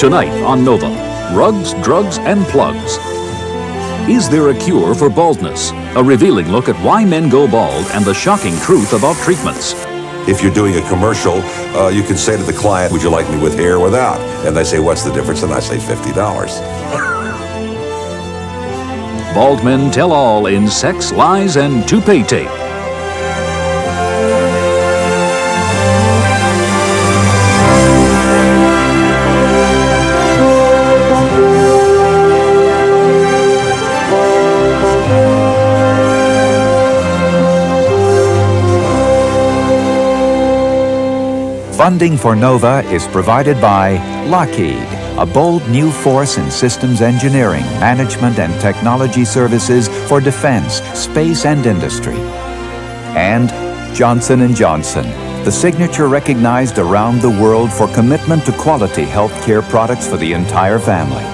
Tonight on Nova, rugs, drugs, and plugs. Is there a cure for baldness? A revealing look at why men go bald and the shocking truth about treatments. If you're doing a commercial, you can say to the client, would you like me with hair or without? And they say, what's the difference? And I say $50. Bald men tell all in Sex, Lies, and Toupee Tape. Funding for NOVA is provided by Lockheed, a bold new force in systems engineering, management, and technology services for defense, space, and industry. And Johnson & Johnson, the signature recognized around the world for commitment to quality healthcare products for the entire family.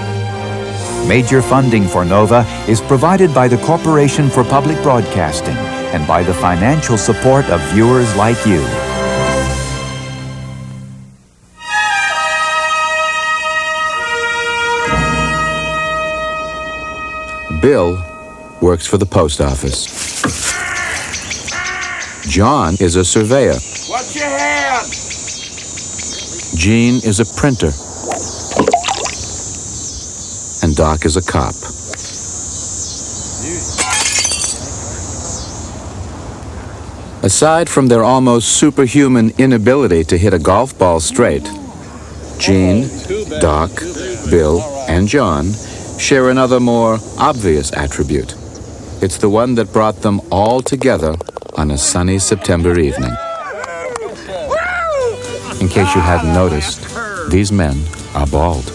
Major funding for NOVA is provided by the Corporation for Public Broadcasting and by the financial support of viewers like you. Bill works for the post office. John is a surveyor. Watch your hand! Jean is a printer. And Doc is a cop. Aside from their almost superhuman inability to hit a golf ball straight, Jean, Doc, Bill, and John share another more obvious attribute. It's the one that brought them all together on a sunny September evening. In case you hadn't noticed, these men are bald.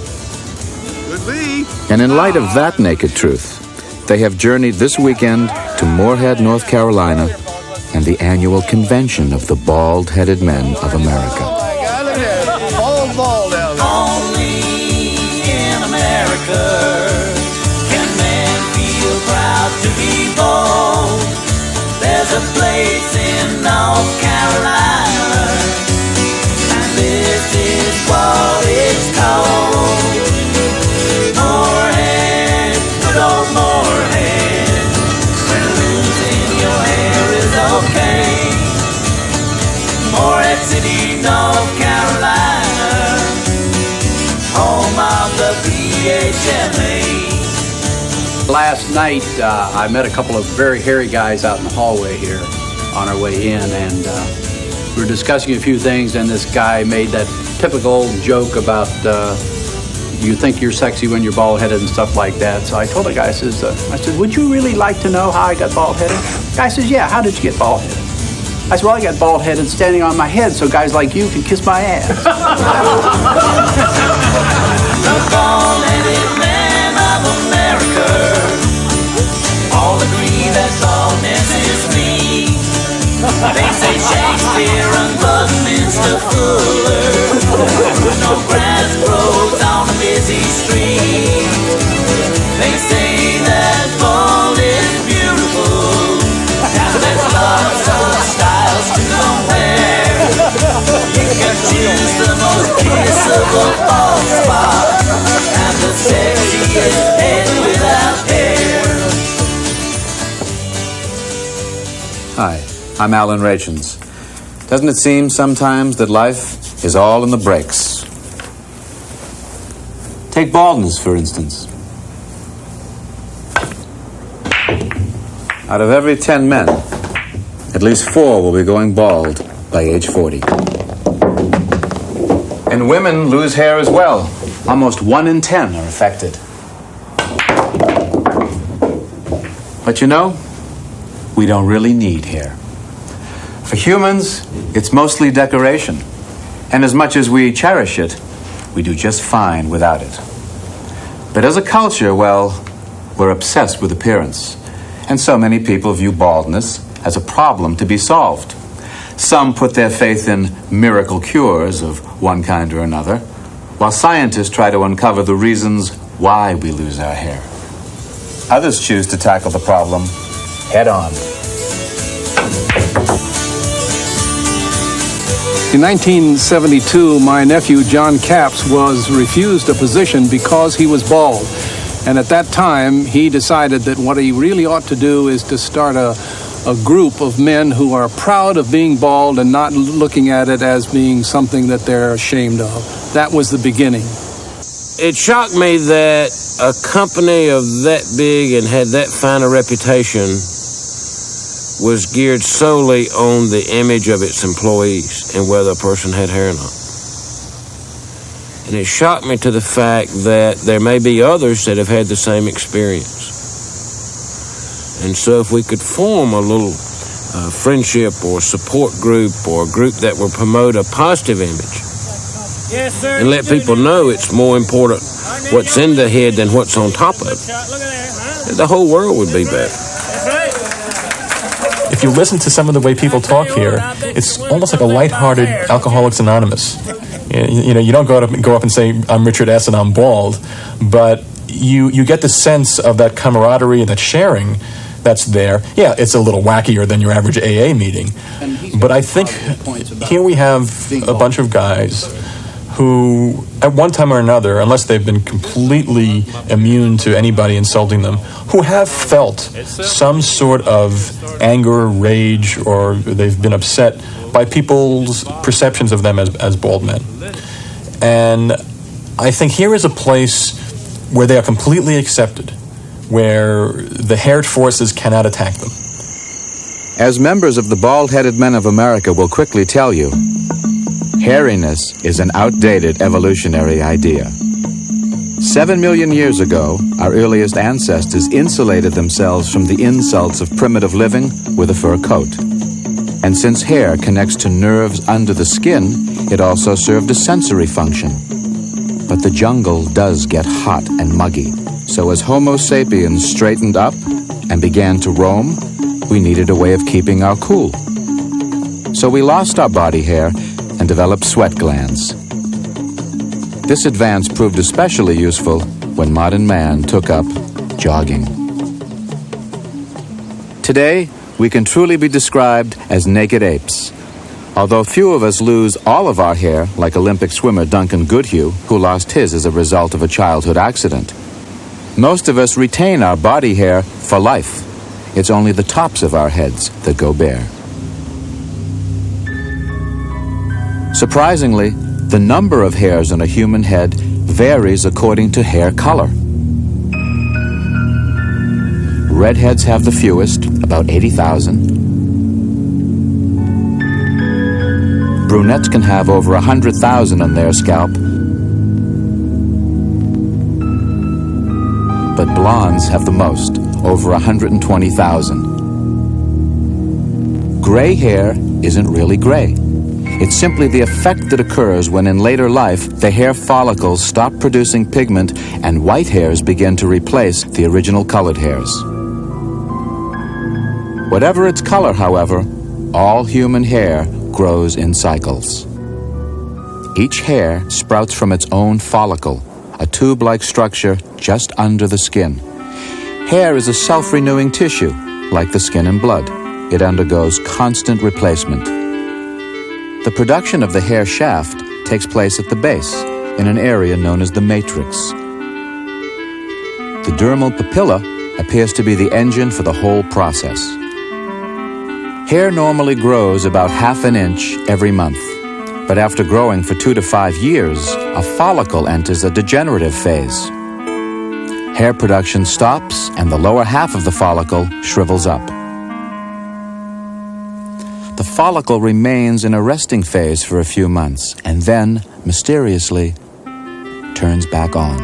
And in light of that naked truth, they have journeyed this weekend to Moorhead, North Carolina, and the annual convention of the bald-headed men of America. Bald down there. Only in America can men feel proud to be bald. There's a place in North Carolina, and this is what it's called. Moorhead, good old Moorhead, where losing your hair is okay. Moorhead City, North Carolina, home of the PHMA. Last night, I met a couple of very hairy guys out in the hallway here on our way in, and we were discussing a few things, and this guy made that typical old joke about you think you're sexy when you're bald-headed and stuff like that. So I told the guy, I said, would you really like to know how I got bald-headed? The guy says, yeah, how did you get bald-headed? I said, well, I got bald-headed standing on my head so guys like you can kiss my ass. The bald-headed men of America all agree that baldness is me. They say Shakespeare and Buckminster Fuller, no grass grows on a busy street. They say that bald is beautiful, and there's lots of styles to compare. You can choose the most kissable bald spot and the sexiest head without hair. Hi, I'm Alan Rachins. Doesn't it seem sometimes that life is all in the breaks? Take baldness, for instance. Out of every 10 men, at least 4 will be going bald by age 40. And women lose hair as well. Almost 1 in 10 are affected. But you know, we don't really need hair. For humans, it's mostly decoration. And as much as we cherish it, we do just fine without it. But as a culture, well, we're obsessed with appearance. And so many people view baldness as a problem to be solved. Some put their faith in miracle cures of one kind or another, while scientists try to uncover the reasons why we lose our hair. Others choose to tackle the problem head on. In 1972, my nephew John Capps was refused a position because he was bald. And at that time, he decided that what he really ought to do is to start a group of men who are proud of being bald and not looking at it as being something that they're ashamed of. That was the beginning. It shocked me that a company of that big and had that fine a reputation was geared solely on the image of its employees and whether a person had hair or not. And it shocked me to the fact that there may be others that have had the same experience. And so if we could form a little friendship or support group or a group that would promote a positive image, yes, sir, and let people know it's more important what's in the head than what's on top of it, the whole world would be better. If you listen to some of the way people talk here, it's almost like a lighthearted Alcoholics Anonymous. You know, you don't go up and say, I'm Richard S. and I'm bald, but you get the sense of that camaraderie and that sharing that's there. Yeah, it's a little wackier than your average AA meeting, but I think here we have a bunch of guys who, at one time or another, unless they've been completely immune to anybody insulting them, who have felt some sort of anger, rage, or they've been upset by people's perceptions of them as bald men. And I think here is a place where they are completely accepted, where the haired forces cannot attack them. As members of the Bald-Headed Men of America will quickly tell you, hairiness is an outdated evolutionary idea. 7 million years ago, our earliest ancestors insulated themselves from the insults of primitive living with a fur coat. And since hair connects to nerves under the skin, it also served a sensory function. But the jungle does get hot and muggy. So as Homo sapiens straightened up and began to roam, we needed a way of keeping our cool. So we lost our body hair and developed sweat glands. This advance proved especially useful when modern man took up jogging. Today, we can truly be described as naked apes. Although few of us lose all of our hair, like Olympic swimmer Duncan Goodhue, who lost his as a result of a childhood accident. Most of us retain our body hair for life. It's only the tops of our heads that go bare. Surprisingly, the number of hairs on a human head varies according to hair color. Redheads have the fewest, about 80,000. Brunettes can have over 100,000 on their scalp. But blondes have the most, over 120,000. Gray hair isn't really gray. It's simply the effect that occurs when in later life the hair follicles stop producing pigment and white hairs begin to replace the original colored hairs. Whatever its color, however, all human hair grows in cycles. Each hair sprouts from its own follicle, a tube-like structure just under the skin. Hair is a self-renewing tissue, like the skin and blood. It undergoes constant replacement. The production of the hair shaft takes place at the base, in an area known as the matrix. The dermal papilla appears to be the engine for the whole process. Hair normally grows about ½ an inch every month, but after growing for 2 to 5 years, a follicle enters a degenerative phase. Hair production stops and the lower half of the follicle shrivels up. The follicle remains in a resting phase for a few months and then, mysteriously, turns back on.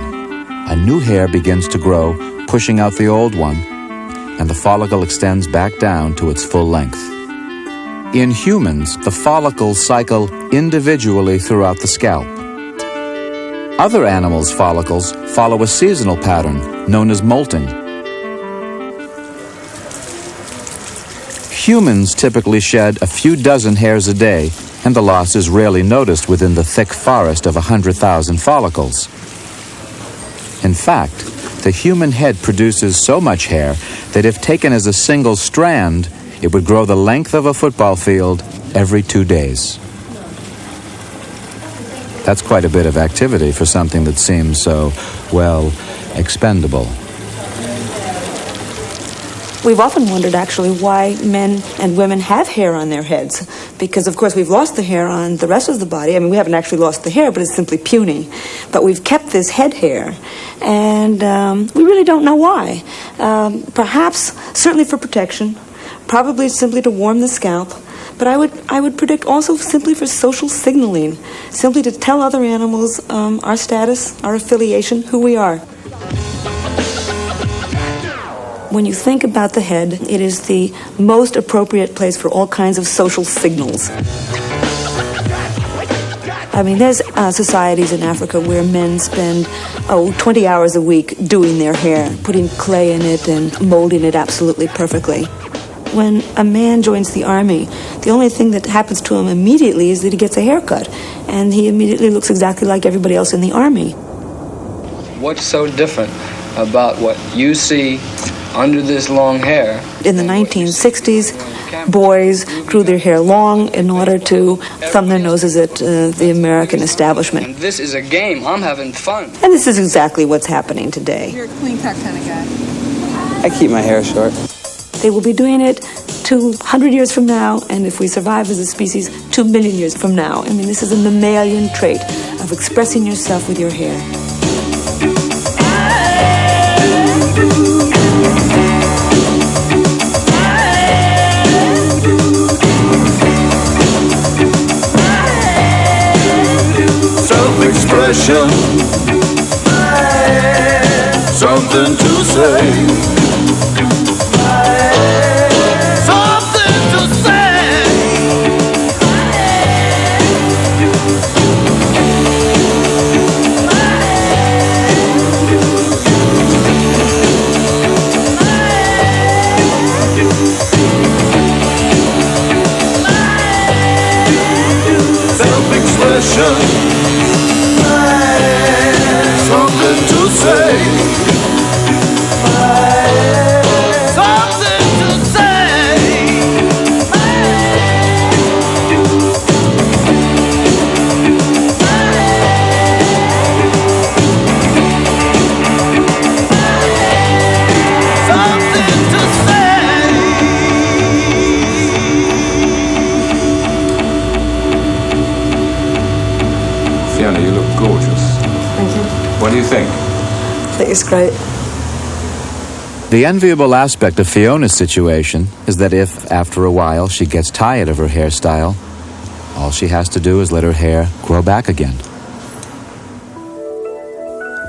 A new hair begins to grow, pushing out the old one, and the follicle extends back down to its full length. In humans, the follicles cycle individually throughout the scalp. Other animals' follicles follow a seasonal pattern known as molting. Humans typically shed a few dozen hairs a day, and the loss is rarely noticed within the thick forest of 100,000 follicles. In fact, the human head produces so much hair that if taken as a single strand, it would grow the length of a football field every 2 days. That's quite a bit of activity for something that seems so, well, expendable. We've often wondered, actually, why men and women have hair on their heads. Because, of course, we've lost the hair on the rest of the body. I mean, we haven't actually lost the hair, but it's simply puny. But we've kept this head hair, and we really don't know why. Perhaps, certainly for protection, probably simply to warm the scalp. But I would predict also simply for social signaling, simply to tell other animals our status, our affiliation, who we are. When you think about the head, it is the most appropriate place for all kinds of social signals. I mean, there's societies in Africa where men spend 20 hours a week doing their hair, putting clay in it and molding it absolutely perfectly. When a man joins the army, the only thing that happens to him immediately is that he gets a haircut, and he immediately looks exactly like everybody else in the army. What's so different about what you see under this long hair? In the 1960s, boys grew their hair long in order to thumb their noses at the American establishment. And this is a game. I'm having fun. And this is exactly what's happening today. You're a clean cut kind of guy. I keep my hair short. They will be doing it 200 years from now, and if we survive as a species, 2 million years from now. I mean, this is a mammalian trait of expressing yourself with your hair. Self-expression, something to say. Something to say. Fiona, you look gorgeous. Thank you. What do you think? I think it's great. The enviable aspect of Fiona's situation is that if, after a while, she gets tired of her hairstyle, all she has to do is let her hair grow back again.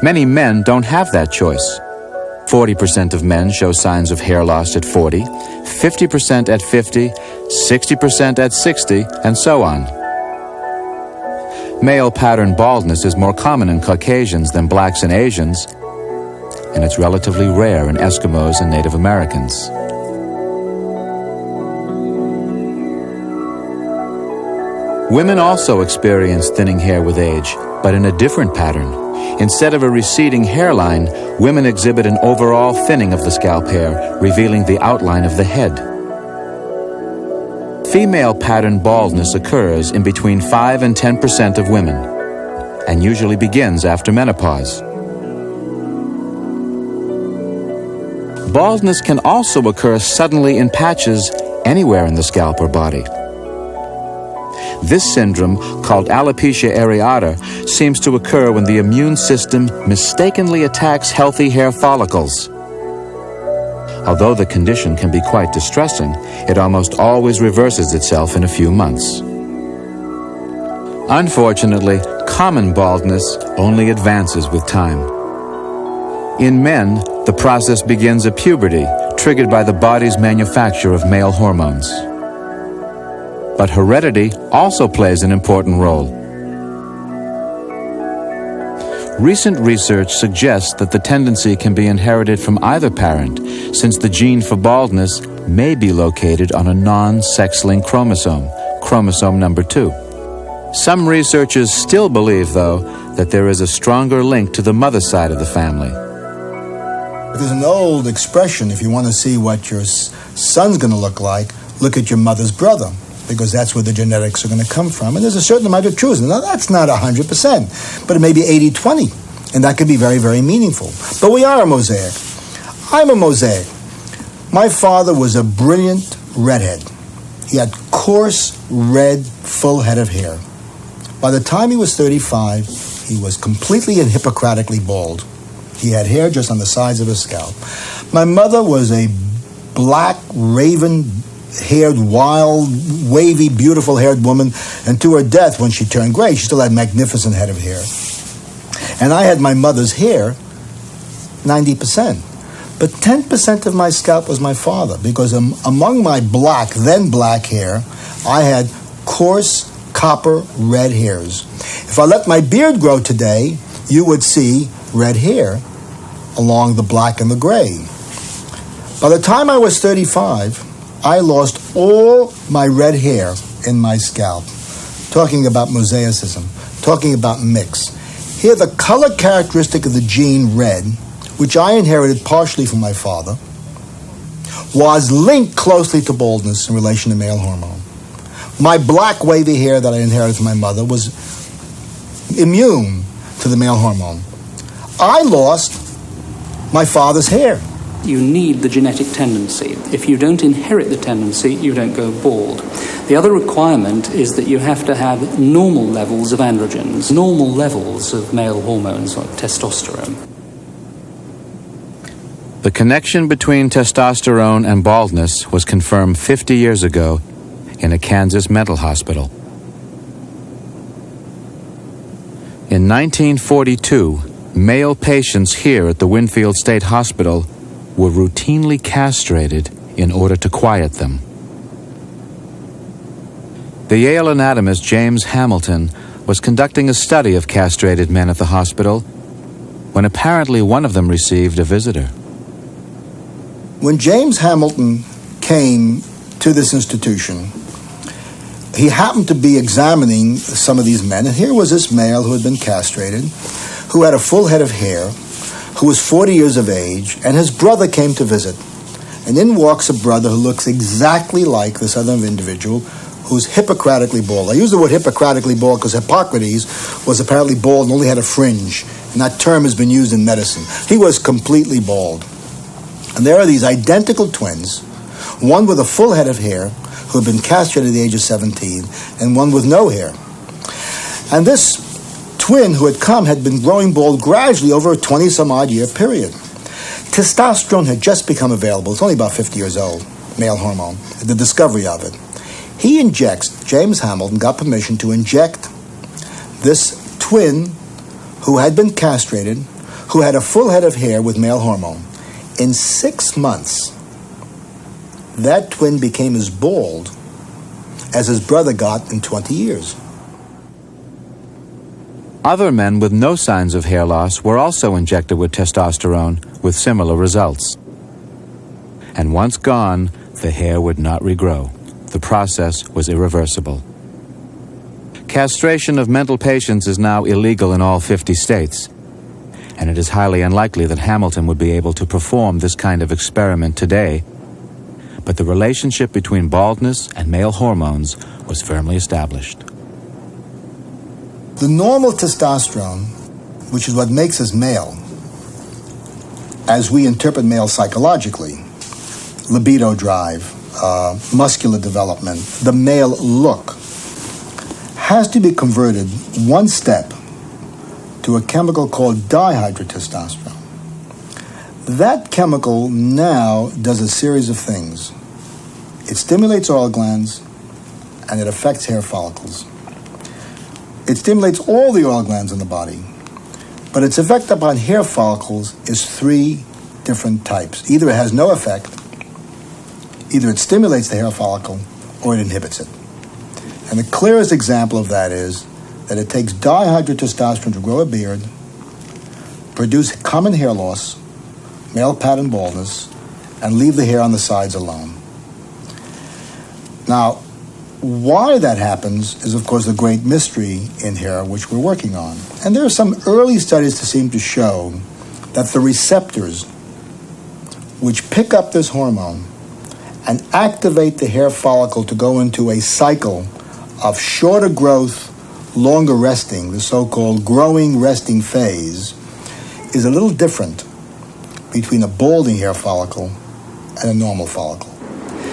Many men don't have that choice. 40% of men show signs of hair loss at 40, 50% at 50, 60% at 60, and so on. Male pattern baldness is more common in Caucasians than blacks and Asians, and it's relatively rare in Eskimos and Native Americans. Women also experience thinning hair with age, but in a different pattern. Instead of a receding hairline, women exhibit an overall thinning of the scalp hair, revealing the outline of the head. Female pattern baldness occurs in between 5 and 10% of women, and usually begins after menopause. Baldness can also occur suddenly in patches anywhere in the scalp or body. This syndrome, called alopecia areata, seems to occur when the immune system mistakenly attacks healthy hair follicles. Although the condition can be quite distressing, it almost always reverses itself in a few months. Unfortunately, common baldness only advances with time. In men, the process begins at puberty, triggered by the body's manufacture of male hormones. But heredity also plays an important role. Recent research suggests that the tendency can be inherited from either parent, since the gene for baldness may be located on a non-sex-linked chromosome, chromosome number 2. Some researchers still believe, though, that there is a stronger link to the mother side of the family. There's an old expression, if you want to see what your son's going to look like, look at your mother's brother. because that's where the genetics are going to come from. And there's a certain amount of truth. Now, that's not 100%, but it may be 80-20, and that could be very, very meaningful. But we are a mosaic. I'm a mosaic. My father was a brilliant redhead. He had coarse, red, full head of hair. By the time he was 35, he was completely and Hippocratically bald. He had hair just on the sides of his scalp. My mother was a black, raven-haired, wild, wavy, beautiful-haired woman, and to her death, when she turned gray, she still had a magnificent head of hair. And I had my mother's hair 90%. But 10% of my scalp was my father, because among my then black hair, I had coarse, copper red hairs. If I let my beard grow today, you would see red hair along the black and the gray. By the time I was 35, I lost all my red hair in my scalp. Talking about mosaicism, talking about mix. Here, the color characteristic of the gene red, which I inherited partially from my father, was linked closely to baldness in relation to male hormone. My black wavy hair that I inherited from my mother was immune to the male hormone. I lost my father's hair. You need the genetic tendency. If you don't inherit the tendency, you don't go bald. The other requirement is that you have to have normal levels of androgens, normal levels of male hormones like testosterone. The connection between testosterone and baldness was confirmed 50 years ago in a Kansas mental hospital. In 1942, male patients here at the Winfield State Hospital were routinely castrated in order to quiet them. The Yale anatomist James Hamilton was conducting a study of castrated men at the hospital when apparently one of them received a visitor. When James Hamilton came to this institution, he happened to be examining some of these men, and here was this male who had been castrated, who had a full head of hair, who was 40 years of age, and his brother came to visit. And in walks a brother who looks exactly like this other individual, who's Hippocratically bald. I use the word Hippocratically bald because Hippocrates was apparently bald and only had a fringe, and that term has been used in medicine. He was completely bald. And there are these identical twins, one with a full head of hair, who had been castrated at the age of 17, and one with no hair. And this twin who had come had been growing bald gradually over a 20-some-odd year period. Testosterone had just become available. It's only about 50 years old, male hormone, the discovery of it. James Hamilton got permission to inject this twin who had been castrated, who had a full head of hair with male hormone. In 6 months, that twin became as bald as his brother got in 20 years. Other men with no signs of hair loss were also injected with testosterone with similar results. And once gone, the hair would not regrow. The process was irreversible. Castration of mental patients is now illegal in all 50 states, and it is highly unlikely that Hamilton would be able to perform this kind of experiment today. But the relationship between baldness and male hormones was firmly established. The normal testosterone, which is what makes us male, as we interpret male psychologically, libido drive, muscular development, the male look, has to be converted one step to a chemical called dihydrotestosterone. That chemical now does a series of things. It stimulates oil glands and it affects hair follicles. It stimulates all the oil glands in the body, but its effect upon hair follicles is 3 different types. Either it has no effect, either it stimulates the hair follicle, or it inhibits it. And the clearest example of that is that it takes dihydrotestosterone to grow a beard, produce common hair loss, male pattern baldness, and leave the hair on the sides alone. Now, why that happens is, of course, the great mystery in hair, which we're working on. And there are some early studies that seem to show that the receptors which pick up this hormone and activate the hair follicle to go into a cycle of shorter growth, longer resting, the so-called growing resting phase, is a little different between a balding hair follicle and a normal follicle.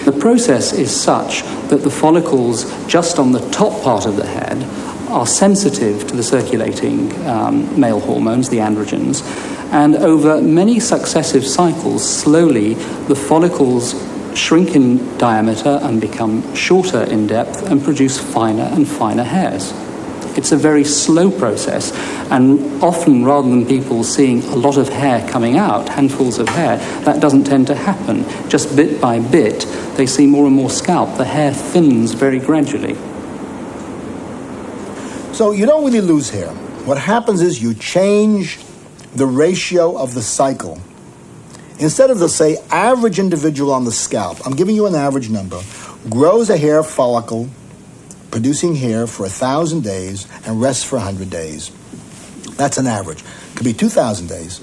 The process is such that the follicles just on the top part of the head are sensitive to the circulating male hormones, the androgens, and over many successive cycles, slowly the follicles shrink in diameter and become shorter in depth and produce finer and finer hairs. It's a very slow process, and often rather than people seeing a lot of hair coming out, handfuls of hair, that doesn't tend to happen. Just bit by bit, they see more and more scalp. The hair thins very gradually. So you don't really lose hair. What happens is you change the ratio of the cycle. Instead of the, say, average individual on the scalp, I'm giving you an average number, grows a hair follicle producing hair for 1,000 days and rests for 100 days. That's an average. Could be 2,000 days.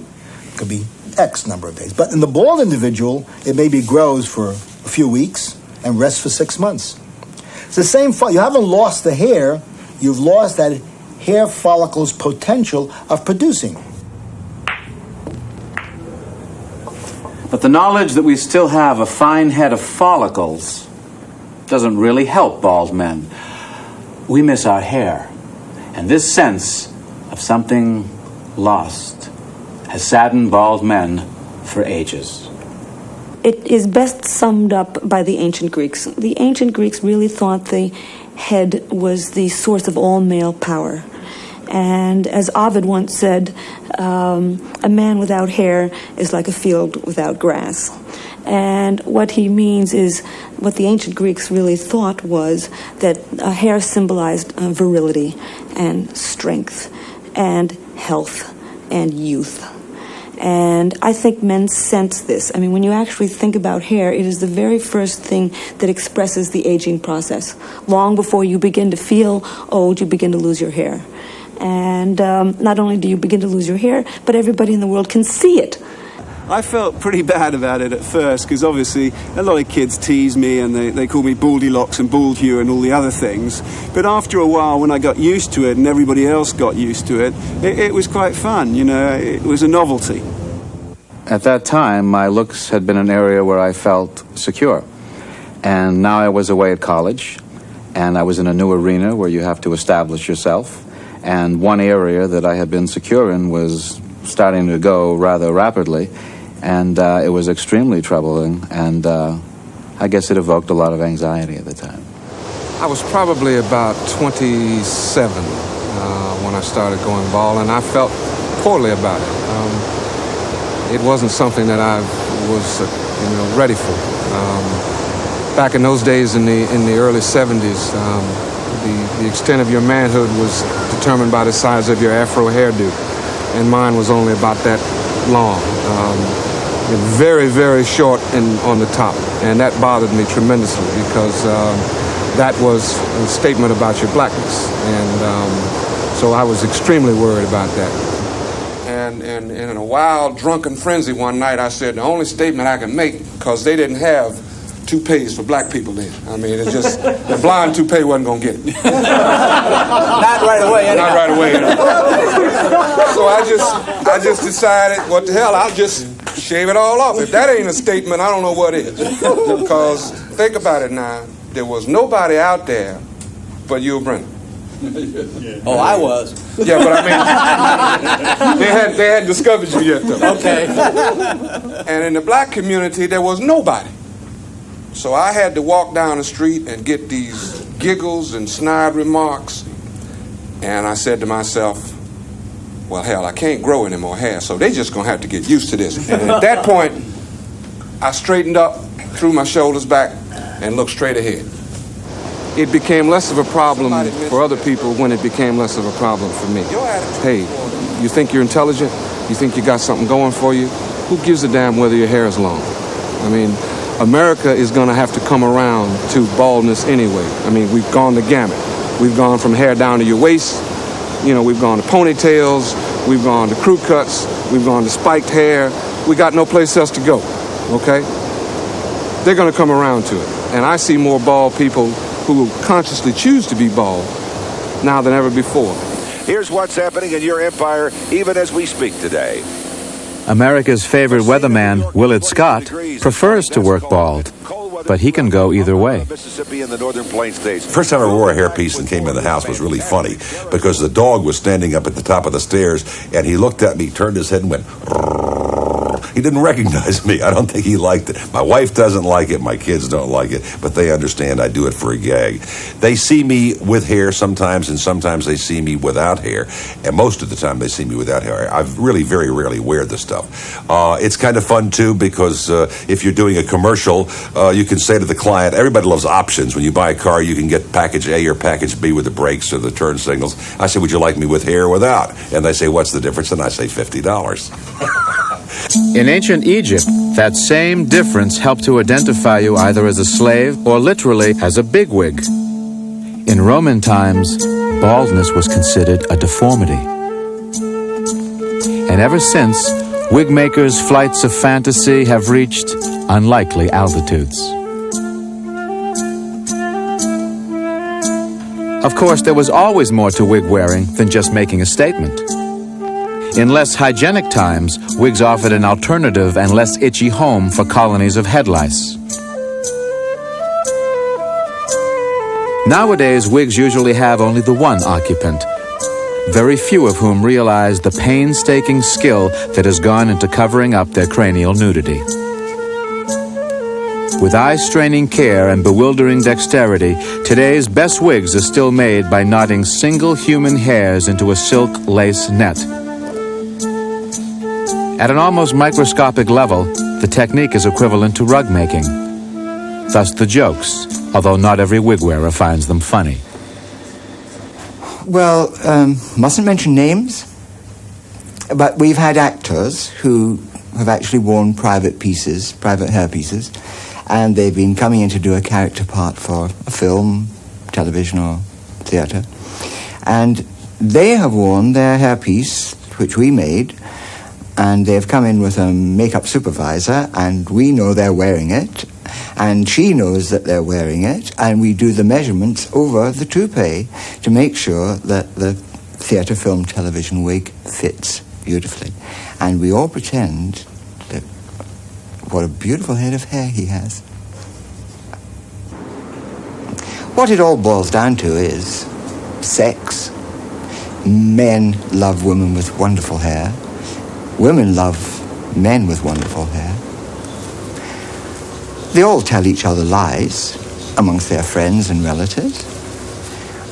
Could be X number of days. But in the bald individual, it maybe grows for a few weeks and rests for 6 months. It's the same. You haven't lost the hair. You've lost that hair follicle's potential of producing. But the knowledge that we still have a fine head of follicles doesn't really help bald men. We miss our hair, and this sense of something lost has saddened bald men for ages. It is best summed up by the ancient Greeks. The ancient Greeks really thought the head was the source of all male power. And as Ovid once said, a man without hair is like a field without grass. And what he means is, what the ancient Greeks really thought was that hair symbolized virility and strength and health and youth. And I think men sense this. I mean, when you actually think about hair, it is the very first thing that expresses the aging process. Long before you begin to feel old, you begin to lose your hair. And not only do you begin to lose your hair, but everybody in the world can see it. I felt pretty bad about it at first, because obviously a lot of kids tease me and they call me Baldylocks and Bald Hugh and all the other things. But after a while, when I got used to it and everybody else got used to it, it was quite fun, you know, it was a novelty. At that time, my looks had been an area where I felt secure. And now I was away at college, and I was in a new arena where you have to establish yourself. And one area that I had been secure in was starting to go rather rapidly, and it was extremely troubling, and I guess it evoked a lot of anxiety at the time. I was probably about 27 when I started going bald, and I felt poorly about it. It wasn't something that I was ready for. Back in those days, in the early 70s, the extent of your manhood was determined by the size of your afro hairdo, and mine was only about that long. Very, very short on the top, and that bothered me tremendously, because that was a statement about your blackness, and so I was extremely worried about that. And in a wild, drunken frenzy one night, I said, the only statement I can make, because they didn't have toupees for black people then. I mean, it's just, the blonde toupee wasn't going to get it. Not right away, anyway. Not right away, anyway. So I just decided, what the hell, I'll just shave it all off. If that ain't a statement, I don't know what is. Because, think about it now, there was nobody out there but you and Brenda. Oh, I was. Yeah, but I mean, they hadn't discovered you yet, though. Okay. And in the black community, there was nobody. So I had to walk down the street and get these giggles and snide remarks. And I said to myself, well, hell, I can't grow any more hair, so they just going to have to get used to this. And at that point, I straightened up, threw my shoulders back, and looked straight ahead. It became less of a problem for other people when it became less of a problem for me. Hey, you think you're intelligent? You think you got something going for you? Who gives a damn whether your hair is long? I mean, America is going to have to come around to baldness anyway. I mean, we've gone the gamut. We've gone from hair down to your waist. You know, we've gone to ponytails. We've gone to crew cuts. We've gone to spiked hair. We got no place else to go, okay? they're going to come around to it. And I see more bald people who consciously choose to be bald now than ever before. Here's what's happening in your empire even as we speak today. America's favorite weatherman, Willard Scott, prefers to work bald, but he can go either way. Mississippi and the northern plains states. First time I wore a hairpiece and came in the house was really funny because the dog was standing up at the top of the stairs and he looked at me, turned his head and went, he didn't recognize me. I don't think he liked it. My wife doesn't like it. My kids don't like it, but they understand I do it for a gag. They see me with hair sometimes, and sometimes they see me without hair. And most of the time they see me without hair. I really very rarely wear this stuff. It's kind of fun, too, because if you're doing a commercial, you can say to the client, everybody loves options. When you buy a car, you can get package A or package B with the brakes or the turn signals. I say, would you like me with hair or without? And they say, what's the difference? And I say, $50. In ancient Egypt, that same difference helped to identify you either as a slave or literally as a bigwig. In Roman times, baldness was considered a deformity. And ever since, wig makers' flights of fantasy have reached unlikely altitudes. Of course, there was always more to wig wearing than just making a statement. In less hygienic times, wigs offered an alternative and less itchy home for colonies of head lice. Nowadays, wigs usually have only the one occupant, very few of whom realize the painstaking skill that has gone into covering up their cranial nudity. With eye-straining care and bewildering dexterity, today's best wigs are still made by knotting single human hairs into a silk lace net. At an almost microscopic level, the technique is equivalent to rug making. Thus the jokes, although not every wig wearer finds them funny. Well, mustn't mention names, but we've had actors who have actually worn private hair pieces, and they've been coming in to do a character part for a film, television, or theatre. And they have worn their hairpiece, which we made, and they've come in with a makeup supervisor, and we know they're wearing it, and she knows that they're wearing it, and we do the measurements over the toupee to make sure that the theatre, film, television wig fits beautifully. And we all pretend that what a beautiful head of hair he has. What it all boils down to is sex. Men love women with wonderful hair. Women love men with wonderful hair. They all tell each other lies amongst their friends and relatives,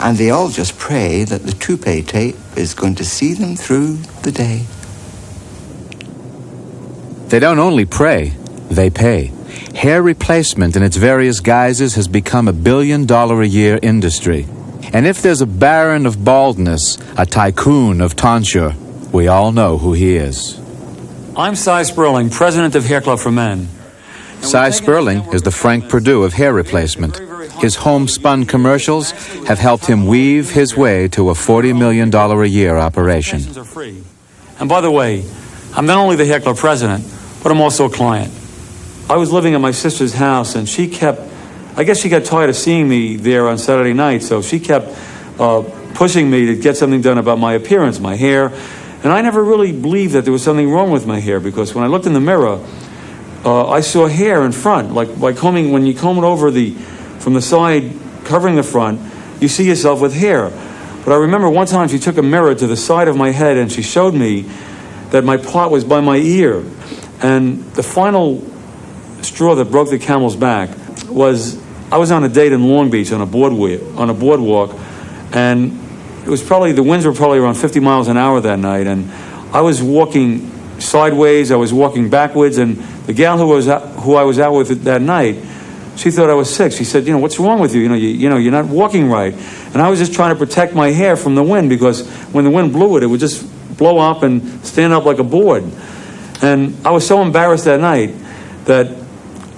and they all just pray that the Toupee Tape is going to see them through the day. They don't only pray, they pay. Hair replacement in its various guises has become $1 billion a year industry. And if there's a baron of baldness, a tycoon of tonsure, we all know who he is. I'm Cy Sperling, president of Hair Club for Men. Cy Sperling is the Frank Perdue of hair replacement. His homespun commercials have helped him weave his way to a $40 million a year operation. And by the way, I'm not only the Hair Club president, but I'm also a client. I was living at my sister's house, and I guess she got tired of seeing me there on Saturday night, so she kept pushing me to get something done about my appearance, my hair. And I never really believed that there was something wrong with my hair, because when I looked in the mirror, I saw hair in front. Like when you comb it over from the side, covering the front, you see yourself with hair. But I remember one time she took a mirror to the side of my head and she showed me that my part was by my ear. And the final straw that broke the camel's back was I was on a date in Long Beach on a boardwalk, and the winds were probably around 50 miles an hour that night, and I was walking sideways, I was walking backwards, and the gal who I was out with that night, she thought I was sick. She said, what's wrong with you? You're not walking right. And I was just trying to protect my hair from the wind, because when the wind blew it would just blow up and stand up like a board. And I was so embarrassed that night that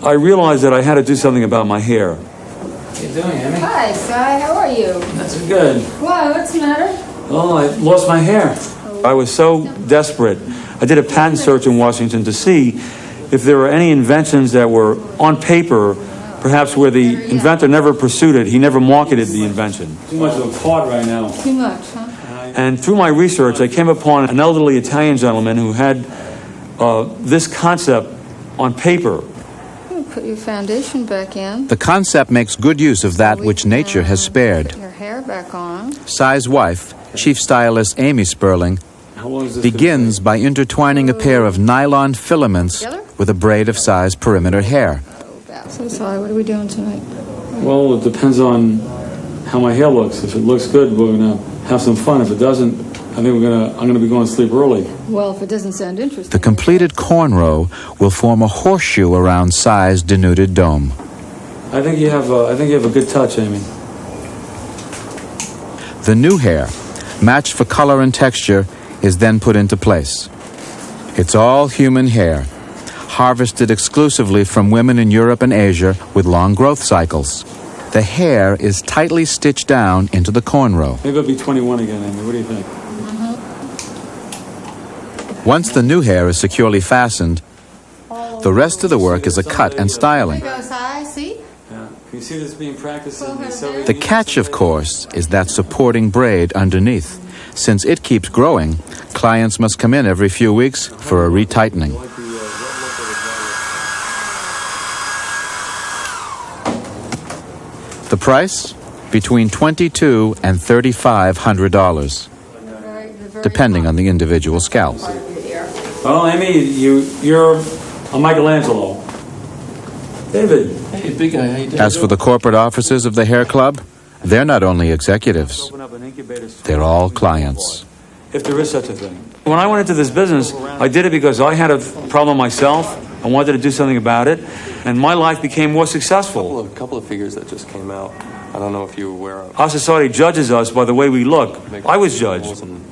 I realized that I had to do something about my hair. How you doing, Amy? Hi, Cy. How are you? That's good. Why? What's the matter? Oh, I lost my hair. I was so desperate. I did a patent search in Washington to see if there were any inventions that were on paper, perhaps where the inventor never pursued it, he never marketed the invention. Too much of a part right now. Too much, huh? And through my research, I came upon an elderly Italian gentleman who had this concept on paper. Put your foundation back in. The concept makes good use of that which nature has spared. Put your hair back on. Cy's wife, chief stylist Amy Sperling, begins by intertwining a pair of nylon filaments with a braid of Cy's perimeter hair. So sorry, what are we doing tonight? Well, it depends on how my hair looks. If it looks good, we're going to have some fun. If it doesn't, I think I'm going to be going to sleep early. Well, if it doesn't sound interesting. The completed cornrow will form a horseshoe around Cy's denuded dome. I think you have a good touch, Amy. The new hair, matched for color and texture, is then put into place. It's all human hair, harvested exclusively from women in Europe and Asia with long growth cycles. The hair is tightly stitched down into the cornrow. Maybe I'll be 21 again, Amy. What do you think? Once the new hair is securely fastened, the rest of the work is a cut and styling. There goes I, see? Yeah. Can you see this being practiced in the Soviet The catch, of course, is that supporting braid underneath. Since it keeps growing, clients must come in every few weeks for a retightening. The price? Between $2,200 and $3,500, depending on the individual scalp. Well, Amy, you're a Michelangelo. David. Hey, big guy, how you doing? As for the corporate offices of the hair club, they're not only executives, they're all clients. If there is such a thing. When I went into this business, I did it because I had a problem myself. I wanted to do something about it, and my life became more successful. A couple of figures that just came out. I don't know if you were aware of. Our society judges us by the way we look. I was judged. And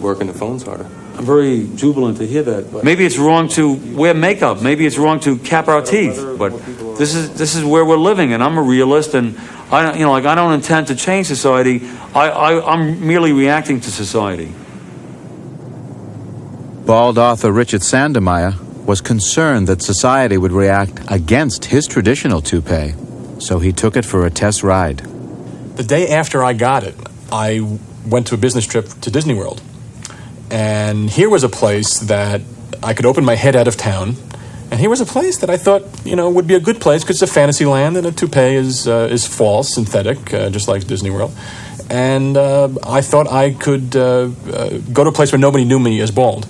working the phones harder. I'm very jubilant to hear that. But maybe it's wrong to wear makeup. Maybe it's wrong to cap our teeth. But this is where we're living, and I'm a realist, and I don't intend to change society. I'm merely reacting to society. Bald author Richard Sandemeyer was concerned that society would react against his traditional toupee, so he took it for a test ride. The day after I got it, I went to a business trip to Disney World. And here was a place that I could open my head out of town. And here was a place that I thought, would be a good place because it's a fantasy land and a toupee is false, synthetic, just like Disney World. And I thought I could go to a place where nobody knew me as bald.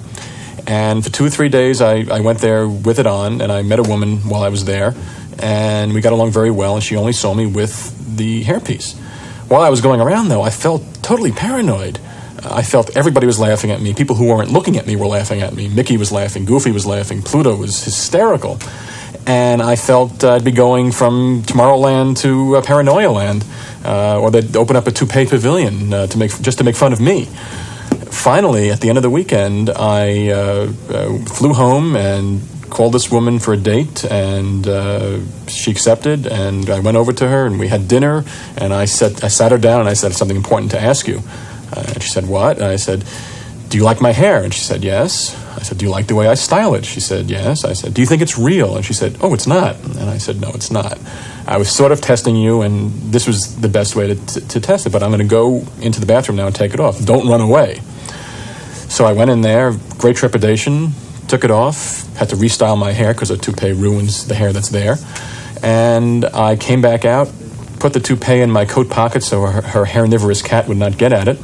And for 2 or 3 days, I went there with it on, and I met a woman while I was there. And we got along very well, and she only saw me with the hairpiece. While I was going around, though, I felt totally paranoid. I felt everybody was laughing at me. People who weren't looking at me were laughing at me. Mickey was laughing. Goofy was laughing. Pluto was hysterical. And I felt I'd be going from Tomorrowland to Paranoia Land, or they'd open up a toupee pavilion to make fun of me. Finally, at the end of the weekend, I flew home and called this woman for a date, and she accepted, and I went over to her, and we had dinner, and I sat her down, and I said, something important to ask you. And she said, what? And I said, do you like my hair? And she said, yes. I said, do you like the way I style it? She said, yes. I said, do you think it's real? And she said, oh, it's not. And I said, no, it's not. I was sort of testing you, and this was the best way to test it, but I'm going to go into the bathroom now and take it off. Don't run away. So I went in there, great trepidation, took it off, had to restyle my hair because a toupee ruins the hair that's there. And I came back out, put the toupee in my coat pocket so her hairnivorous cat would not get at it.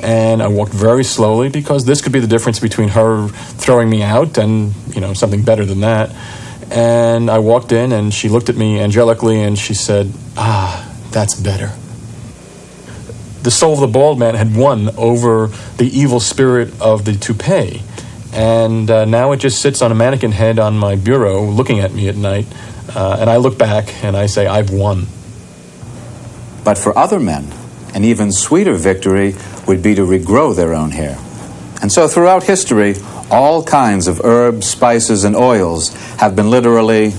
And I walked very slowly because this could be the difference between her throwing me out and, something better than that. And I walked in and she looked at me angelically and she said, that's better. The soul of the bald man had won over the evil spirit of the toupee. And now it just sits on a mannequin head on my bureau looking at me at night. And I look back and I say, I've won. But for other men, an even sweeter victory would be to regrow their own hair. And so throughout history, all kinds of herbs, spices, and oils have been literally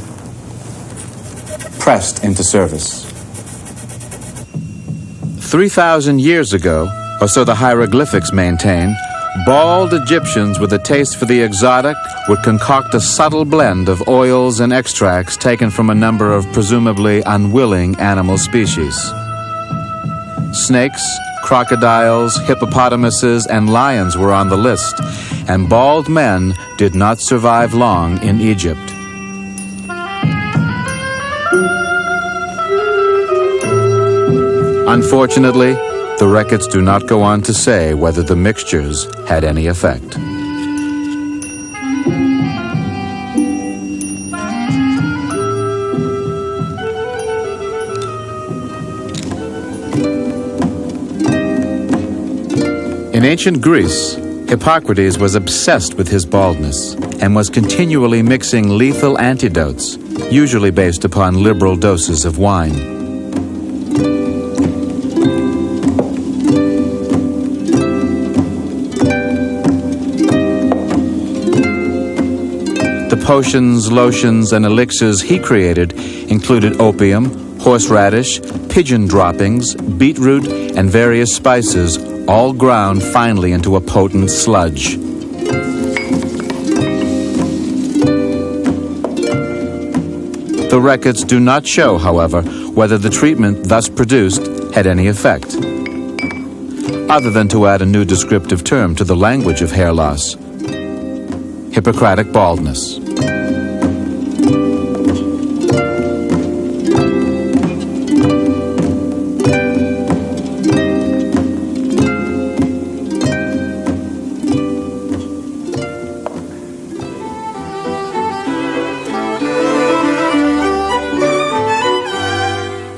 pressed into service. 3,000 years ago, or so the hieroglyphics maintain, Bald Egyptians with a taste for the exotic would concoct a subtle blend of oils and extracts taken from a number of presumably unwilling animal species. Snakes, crocodiles, hippopotamuses, and lions were on the list, and bald men did not survive long in Egypt. Unfortunately, the records do not go on to say whether the mixtures had any effect. In ancient Greece, Hippocrates was obsessed with his baldness and was continually mixing lethal antidotes, usually based upon liberal doses of wine. The potions, lotions, and elixirs he created included opium, horseradish, pigeon droppings, beetroot, and various spices, all ground finely into a potent sludge. The records do not show, however, whether the treatment thus produced had any effect, other than to add a new descriptive term to the language of hair loss: Hippocratic baldness.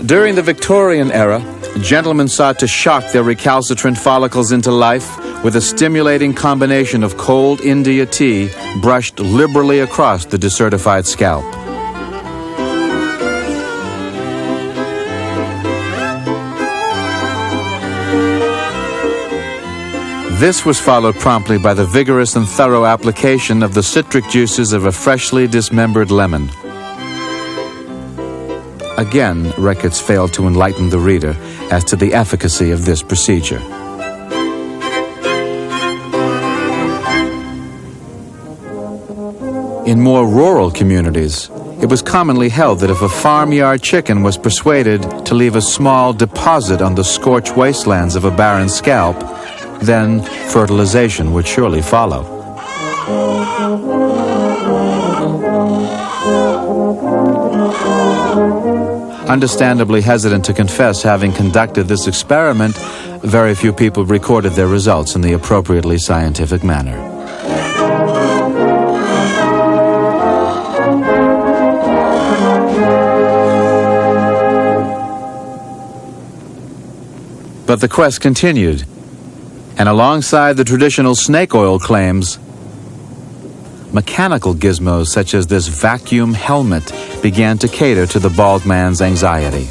During the Victorian era, gentlemen sought to shock their recalcitrant follicles into life with a stimulating combination of cold India tea brushed liberally across the decertified scalp. This was followed promptly by the vigorous and thorough application of the citric juices of a freshly dismembered lemon. Again, records failed to enlighten the reader as to the efficacy of this procedure. In more rural communities, it was commonly held that if a farmyard chicken was persuaded to leave a small deposit on the scorched wastelands of a barren scalp, then fertilization would surely follow. Understandably hesitant to confess having conducted this experiment, very few people recorded their results in the appropriately scientific manner. But the quest continued, and alongside the traditional snake oil claims, mechanical gizmos such as this vacuum helmet began to cater to the bald man's anxiety.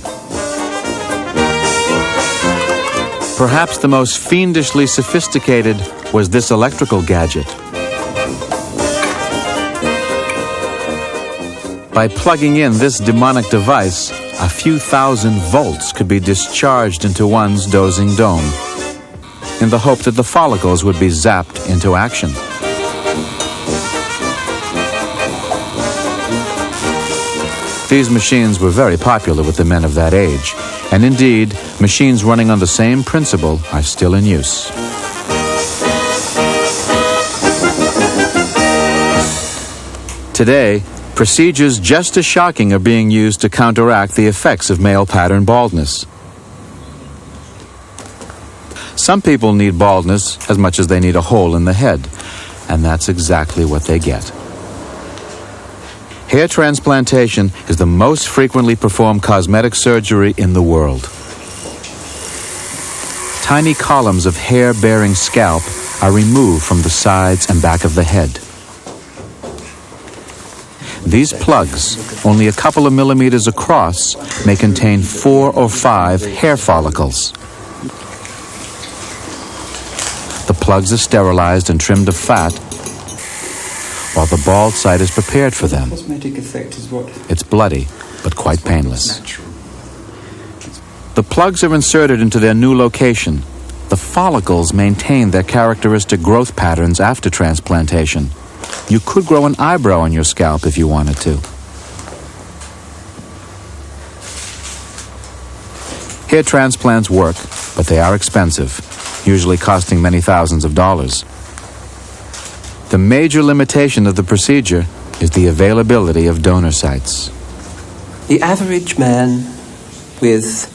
Perhaps the most fiendishly sophisticated was this electrical gadget. By plugging in this demonic device, a few thousand volts could be discharged into one's dozing dome, in the hope that the follicles would be zapped into action. These machines were very popular with the men of that age, and indeed, machines running on the same principle are still in use. Today, procedures just as shocking are being used to counteract the effects of male pattern baldness. Some people need baldness as much as they need a hole in the head, and that's exactly what they get. Hair transplantation is the most frequently performed cosmetic surgery in the world. Tiny columns of hair-bearing scalp are removed from the sides and back of the head. These plugs, only a couple of millimeters across, may contain 4 or 5 hair follicles. The plugs are sterilized and trimmed of fat, while the bald site is prepared for them. The cosmetic effect is what? It's bloody, but quite painless. Natural. The plugs are inserted into their new location, the the follicles maintain their characteristic growth patterns after transplantation. You could grow an eyebrow on your scalp if you wanted to. Hair transplants work, but they are expensive, usually costing many thousands of dollars. The major limitation of the procedure is the availability of donor sites. The average man with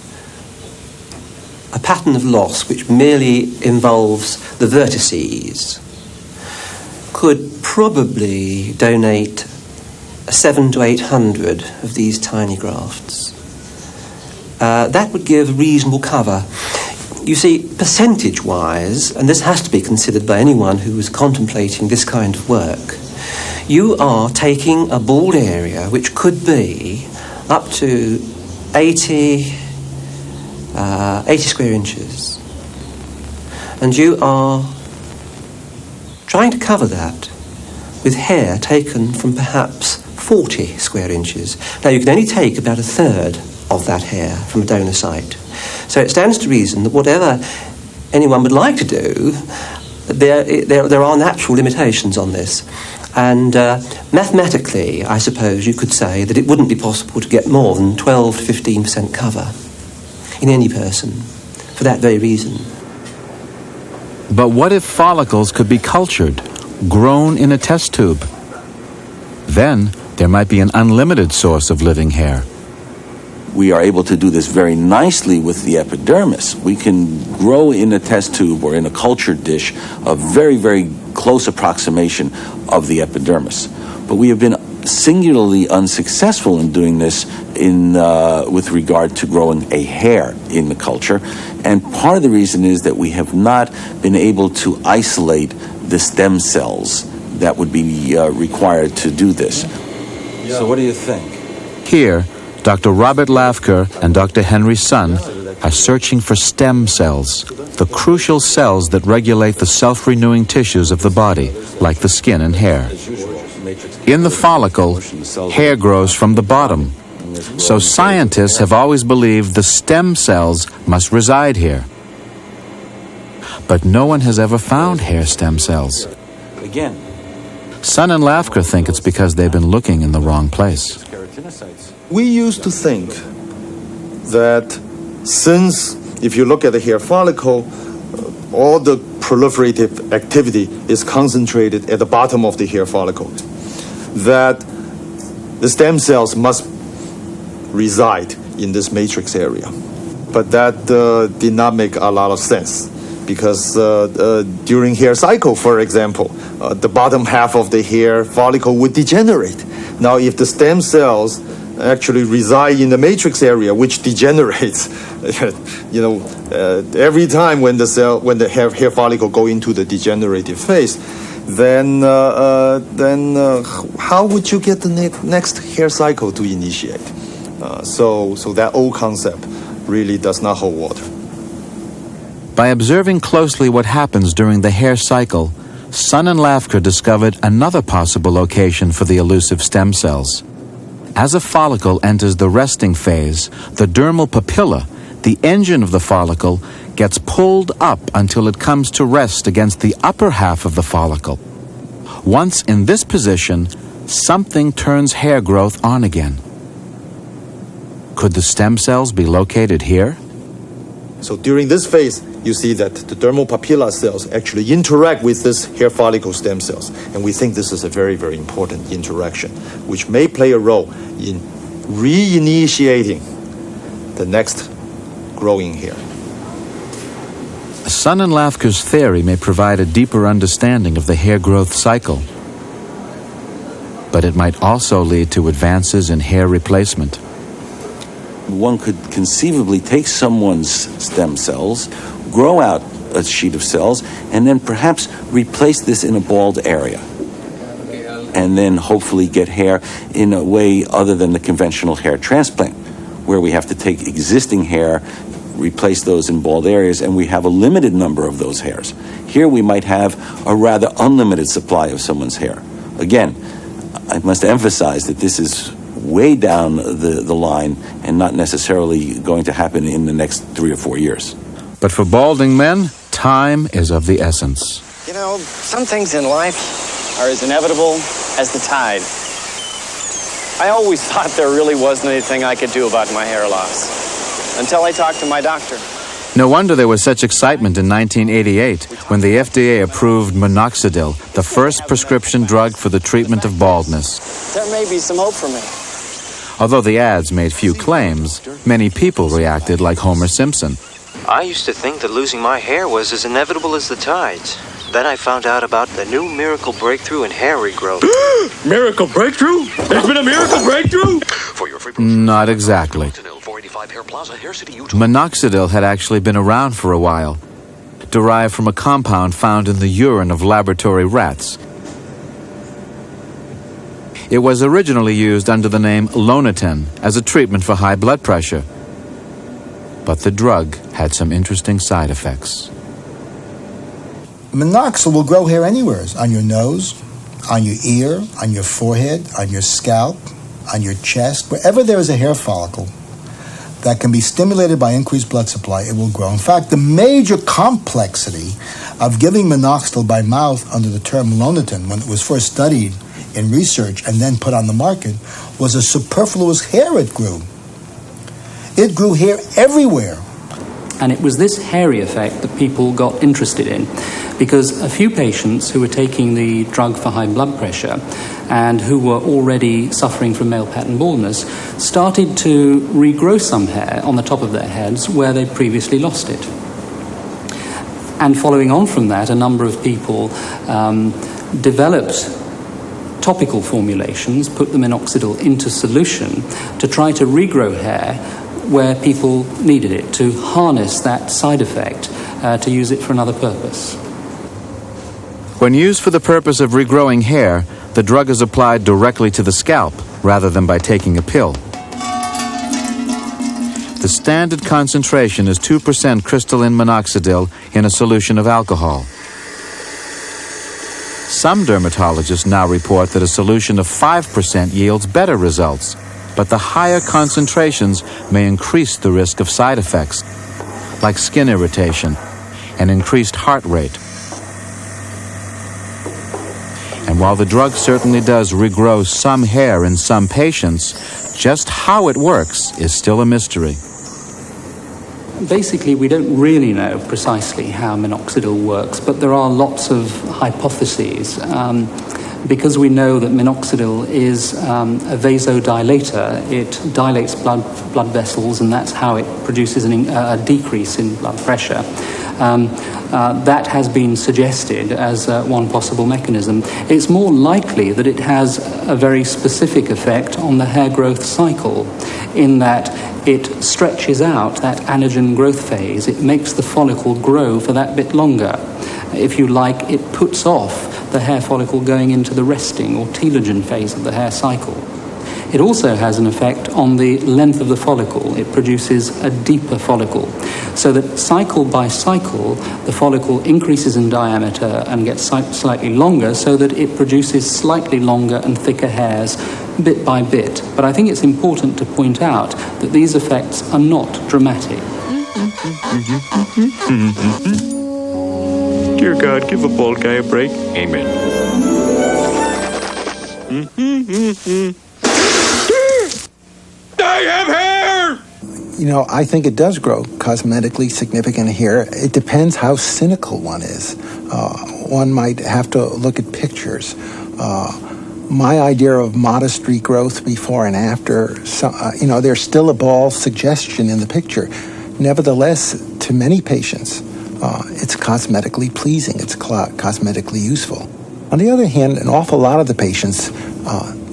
a pattern of loss which merely involves the vertices could probably donate 700 to 800 of these tiny grafts. That would give reasonable cover. You see, percentage-wise, and this has to be considered by anyone who is contemplating this kind of work, you are taking a bald area which could be up to 80 square inches, and you are trying to cover that with hair taken from perhaps 40 square inches. Now, you can only take about a third of that hair from a donor site. So it stands to reason that whatever anyone would like to do, there are natural limitations on this. And mathematically, I suppose you could say that it wouldn't be possible to get more than 12 to 15% cover in any person for that very reason. But what if follicles could be cultured, grown in a test tube? Then there might be an unlimited source of living hair. We are able to do this very nicely with the epidermis. We can grow in a test tube or in a cultured dish a very, very close approximation of the epidermis. But we have been singularly unsuccessful in doing this with regard to growing a hair in the culture. And part of the reason is that we have not been able to isolate the stem cells that would be required to do this. So what do you think? Here, Dr. Robert Lafker and Dr. Henry Sun are searching for stem cells, the crucial cells that regulate the self-renewing tissues of the body, like the skin and hair. In the follicle, hair grows from the bottom, so scientists have always believed the stem cells must reside here. But no one has ever found hair stem cells. Again, Sun and Lafker think it's because they've been looking in the wrong place. We used to think that since, if you look at the hair follicle, all the proliferative activity is concentrated at the bottom of the hair follicle, that the stem cells must reside in this matrix area. But that did not make a lot of sense, because during hair cycle, for example, the bottom half of the hair follicle would degenerate. Now, if the stem cells actually reside in the matrix area, which degenerates, every time when the hair follicle go into the degenerative phase, then how would you get the next hair cycle to initiate? So that old concept really does not hold water. By observing closely what happens during the hair cycle, Sun and Lafker discovered another possible location for the elusive stem cells. As a follicle enters the resting phase, the dermal papilla, the engine of the follicle, gets pulled up until it comes to rest against the upper half of the follicle. Once in this position, something turns hair growth on again. Could the stem cells be located here? So during this phase, you see that the dermal papilla cells actually interact with this hair follicle stem cells. And we think this is a very, very important interaction, which may play a role in reinitiating the next growing hair. Sun and Lafker's theory may provide a deeper understanding of the hair growth cycle. But it might also lead to advances in hair replacement. One could conceivably take someone's stem cells, grow out a sheet of cells, and then perhaps replace this in a bald area. And then hopefully get hair in a way other than the conventional hair transplant, where we have to take existing hair, replace those in bald areas, and we have a limited number of those hairs. Here we might have a rather unlimited supply of someone's hair. Again, I must emphasize that this is way down the line and not necessarily going to happen in the next 3 or 4 years. But for balding men, time is of the essence. You know, some things in life are as inevitable as the tide. I always thought there really wasn't anything I could do about my hair loss, until I talked to my doctor. No wonder there was such excitement in 1988 when the FDA approved minoxidil, the first prescription drug for the treatment of baldness. There may be some hope for me. Although the ads made few claims, many people reacted like Homer Simpson. I used to think that losing my hair was as inevitable as the tides. Then I found out about the new miracle breakthrough in hair regrowth. Miracle breakthrough? There's been a miracle breakthrough? Not exactly. Minoxidil had actually been around for a while, derived from a compound found in the urine of laboratory rats. It was originally used under the name Lonatin as a treatment for high blood pressure. But the drug had some interesting side effects. Minoxidil will grow hair anywhere, on your nose, on your ear, on your forehead, on your scalp, on your chest. Wherever there is a hair follicle that can be stimulated by increased blood supply, it will grow. In fact, the major complexity of giving minoxidil by mouth under the term Lonatin, when it was first studied in research and then put on the market, was a superfluous hair it grew. It grew hair everywhere. And it was this hairy effect that people got interested in, because a few patients who were taking the drug for high blood pressure and who were already suffering from male pattern baldness started to regrow some hair on the top of their heads where they'd previously lost it. And following on from that, a number of people developed topical formulations, put the minoxidil into solution to try to regrow hair where people needed it, to harness that side effect, to use it for another purpose. When used for the purpose of regrowing hair, the drug is applied directly to the scalp rather than by taking a pill. The standard concentration is 2% crystalline minoxidil in a solution of alcohol. Some dermatologists now report that a solution of 5% yields better results, but the higher concentrations may increase the risk of side effects, like skin irritation and increased heart rate. And while the drug certainly does regrow some hair in some patients, just how it works is still a mystery. Basically, we don't really know precisely how minoxidil works, but there are lots of hypotheses. Because we know that minoxidil is a vasodilator, it dilates blood vessels, and that's how it produces a decrease in blood pressure. That has been suggested as one possible mechanism. It's more likely that it has a very specific effect on the hair growth cycle, in that it stretches out that anagen growth phase. It makes the follicle grow for that bit longer. If you like, it puts off the hair follicle going into the resting or telogen phase of the hair cycle. It also has an effect on the length of the follicle. It produces a deeper follicle, so that cycle by cycle, the follicle increases in diameter and gets slightly longer, so that it produces slightly longer and thicker hairs bit by bit. But I think it's important to point out that these effects are not dramatic. Dear God, give a bald guy a break. Amen. I have hair! You know, I think it does grow cosmetically significant hair. It depends how cynical one is. One might have to look at pictures. My idea of modest regrowth before and after, there's still a bald suggestion in the picture. Nevertheless, to many patients, it's cosmetically pleasing, it's cosmetically useful. On the other hand, an awful lot of the patients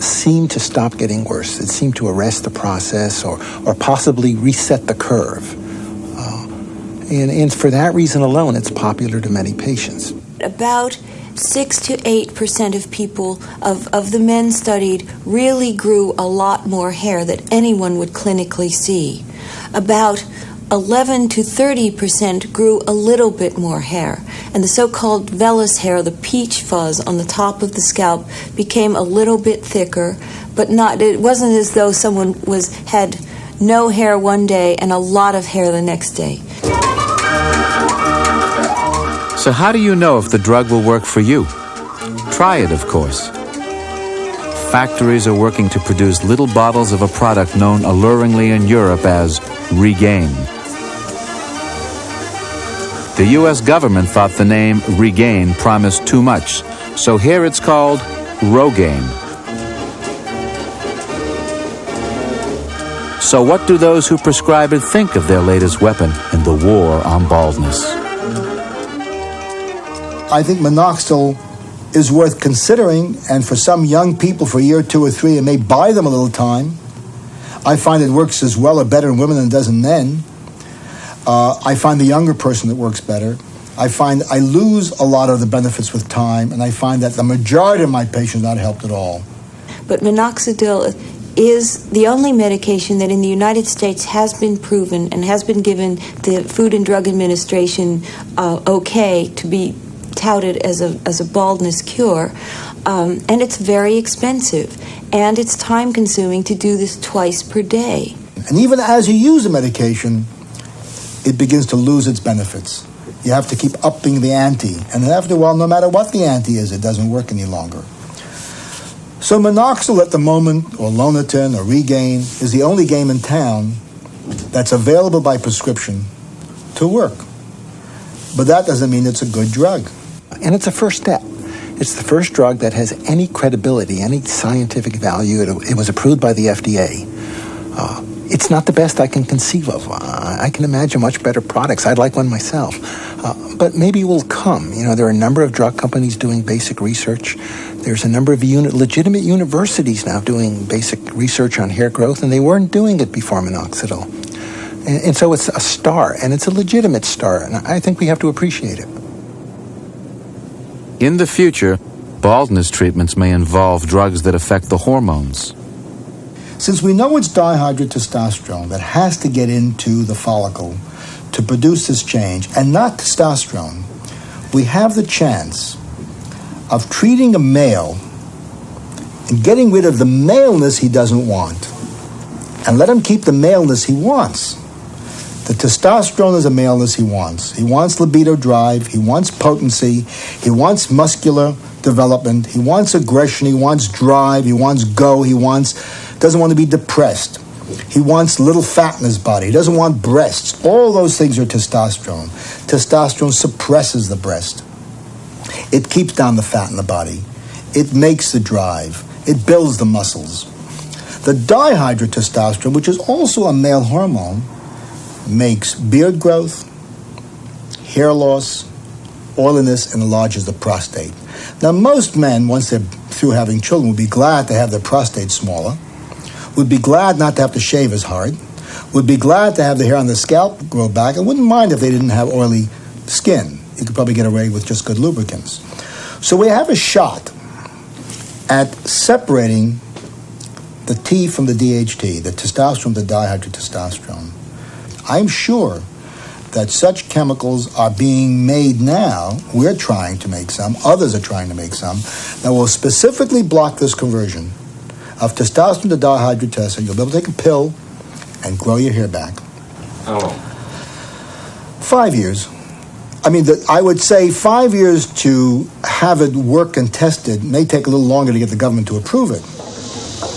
seem to stop getting worse. It seemed to arrest the process or possibly reset the curve. And for that reason alone, it's popular to many patients. About 6 to 8% of people, of the men studied, really grew a lot more hair that anyone would clinically see. About 11 to 30% grew a little bit more hair, and the so-called vellus hair, the peach fuzz on the top of the scalp, became a little bit thicker, but it wasn't as though someone had no hair one day and a lot of hair the next day. So how do you know if the drug will work for you? Try it, of course. Factories are working to produce little bottles of a product known alluringly in Europe as Regain. The U.S. government thought the name Regain promised too much, so here it's called Rogaine. So what do those who prescribe it think of their latest weapon in the war on baldness? I think minoxidil is worth considering, and for some young people for a year, 2 or 3, it may buy them a little time. I find it works as well or better in women than it does in men. I find the younger person that works better. I find I lose a lot of the benefits with time, and I find that the majority of my patients are not helped at all. But minoxidil is the only medication that in the United States has been proven and has been given the Food and Drug Administration okay to be touted as a baldness cure, and it's very expensive, and it's time consuming to do this twice per day. And even as you use the medication, it begins to lose its benefits. You have to keep upping the ante, and after a while, no matter what the ante is, it doesn't work any longer. So minoxidil at the moment, or Lonatin, or Regain, is the only game in town that's available by prescription to work. But that doesn't mean it's a good drug. And it's a first step. It's the first drug that has any credibility, any scientific value. It was approved by the FDA. It's not the best I can conceive of. I can imagine much better products. I'd like one myself. But maybe it will come. You know, there are a number of drug companies doing basic research. There's a number of legitimate universities now doing basic research on hair growth, and they weren't doing it before minoxidil. And so it's a start, and it's a legitimate start, and I think we have to appreciate it. In the future, baldness treatments may involve drugs that affect the hormones. Since we know it's dihydrotestosterone that has to get into the follicle to produce this change, and not testosterone, we have the chance of treating a male and getting rid of the maleness he doesn't want, and let him keep the maleness he wants. The testosterone is a maleness he wants. He wants libido drive, he wants potency, he wants muscular development, he wants aggression, he wants drive, he wants go, doesn't want to be depressed. He wants little fat in his body. He doesn't want breasts. All those things are testosterone. Testosterone suppresses the breast. It keeps down the fat in the body. It makes the drive. It builds the muscles. The dihydrotestosterone, which is also a male hormone, makes beard growth, hair loss, oiliness, and enlarges the prostate. Now, most men, once they're through having children, would be glad to have their prostate smaller, would be glad not to have to shave as hard, would be glad to have the hair on the scalp grow back, and wouldn't mind if they didn't have oily skin. You could probably get away with just good lubricants. So we have a shot at separating the T from the DHT, the testosterone, the dihydrotestosterone. I'm sure that such chemicals are being made now. We're trying to make some. Others are trying to make some that will specifically block this conversion of testosterone to dihydrotestosterone. You'll be able to take a pill and grow your hair back. How long? 5 years. I mean, I would say 5 years to have it work and tested may take a little longer to get the government to approve it.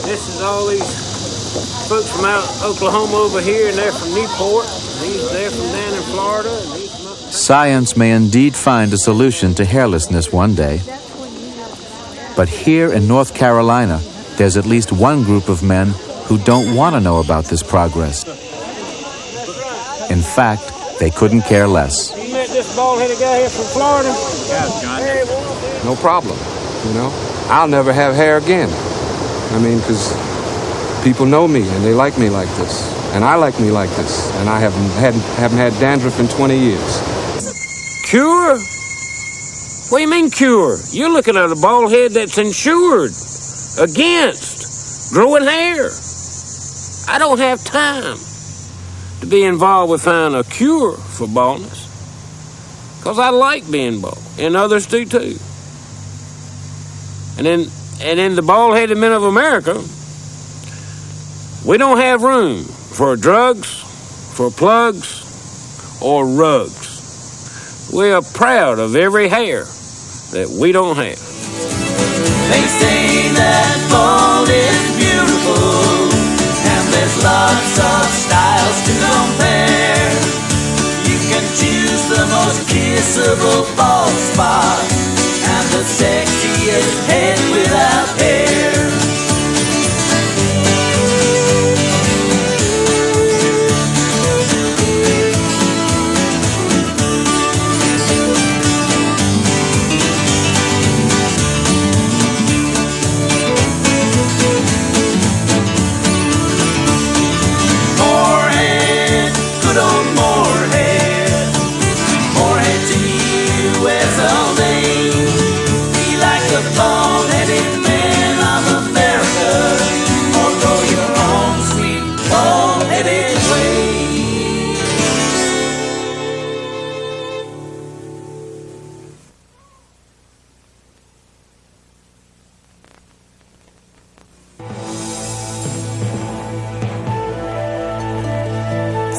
This is all these folks from out Oklahoma over here, and they're from Newport. They're from down in Florida. Science may indeed find a solution to hairlessness one day. But here in North Carolina, there's at least one group of men who don't want to know about this progress. In fact, they couldn't care less. You met this bald-headed guy here from Florida? No problem, you know. I'll never have hair again. I mean, because people know me and they like me like this. And I like me like this. And I haven't had dandruff in 20 years. Cure? What do you mean cure? You're looking at a bald head that's insured against growing hair. I don't have time to be involved with finding a cure for baldness, because I like being bald, and others do too. And in the bald-headed men of America, we don't have room for drugs, for plugs, or rugs. We are proud of every hair that we don't have. They say that bald is beautiful, and there's lots of styles to compare. You can choose the most kissable bald spot and the sexiest head without hair.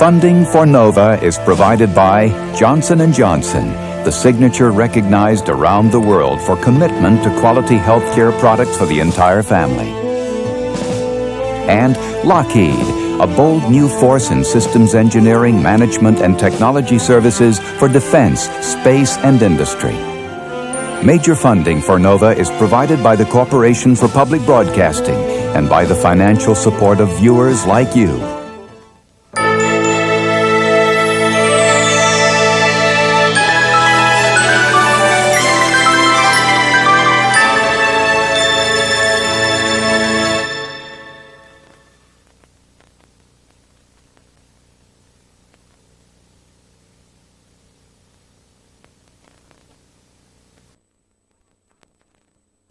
Funding for NOVA is provided by Johnson & Johnson, the signature recognized around the world for commitment to quality healthcare products for the entire family. And Lockheed, a bold new force in systems engineering, management, and technology services for defense, space, and industry. Major funding for NOVA is provided by the Corporation for Public Broadcasting and by the financial support of viewers like you.